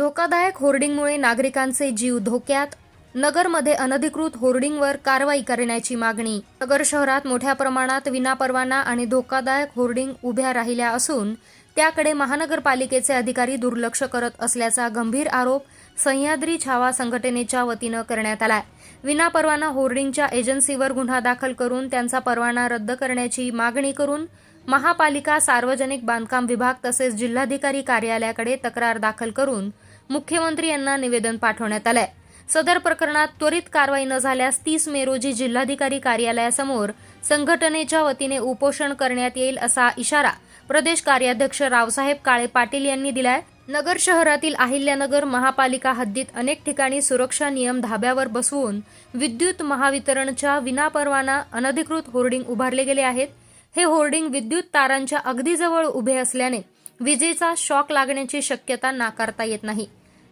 धोकादायक होर्डिंगमुळे नागरिकांचे जीव धोक्यात. नगरमध्ये अनधिकृत होर्डिंगवर कारवाई करण्याची मागणी. नगर शहरात मोठ्या प्रमाणात विनापरवाना आणि धोकादायक होर्डिंग उभ्या राहिल्या असून त्याकडे महानगरपालिकेचे अधिकारी दुर्लक्ष करत असल्याचा गंभीर आरोप सह्याद्री छावा संघटनेच्या वतीनं करण्यात आलाय. विनापरवाना होर्डिंगच्या एजन्सीवर गुन्हा दाखल करून त्यांचा परवाना रद्द करण्याची मागणी करून महापालिका, सार्वजनिक बांधकाम विभाग तसेच जिल्हाधिकारी कार्यालयाकडे तक्रार दाखल करून मुख्यमंत्री यांना निवेदन पाठवण्यात आलंय. सदर प्रकरणात त्वरित कारवाई न झाल्यास 30 मे रोजी जिल्हाधिकारी कार्यालयासमोर संघटनेच्या वतीने उपोषण करण्यात येईल असा इशारा प्रदेश कार्याध्यक्ष रावसाहेब काळे पाटील यांनी दिलाय. नगर शहरातील अहिल्यानगर महापालिका हद्दीत अनेक ठिकाणी सुरक्षा नियम धाब्यावर बसवून विद्युत महावितरणच्या विनापरवाना अनधिकृत होर्डिंग उभारले गेले आहेत. हे होर्डिंग विद्युत तारांच्या अगदी जवळ उभे असल्याने विजेचा शॉक लागण्याची शक्यता नाकारता येत नाही.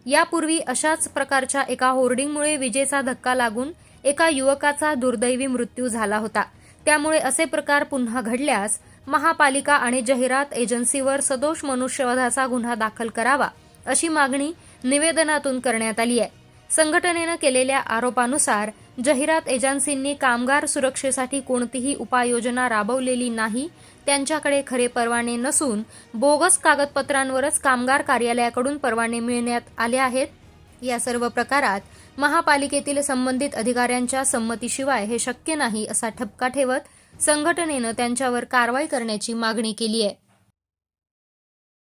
यापूर्वी अशाच प्रकारच्या एका होर्डिंगमुळे विजेचा धक्का लागून एका युवकाचा दुर्दैवी मृत्यू झाला होता. त्यामुळे असे प्रकार पुन्हा घडल्यास महापालिका आणि जाहिरात एजन्सीवर सदोष मनुष्यवधाचा गुन्हा दाखल करावा अशी मागणी निवेदनातून करण्यात आली आहे. संघटनेनं केलेल्या आरोपानुसार जाहिरात एजन्सींनी कामगार सुरक्षेसाठी कोणतीही उपाययोजना राबवलेली नाही. त्यांच्याकडे खरे परवाने नसून बोगस कागदपत्रांवरच कामगार कार्यालयाकडून परवाने मिळण्यात आले आहेत. या सर्व प्रकारात महापालिकेतील संबंधित अधिकाऱ्यांच्या संमतीशिवाय हे शक्य नाही असा ठपका ठेवत संघटनेनं त्यांच्यावर कारवाई करण्याची मागणी केली आहे.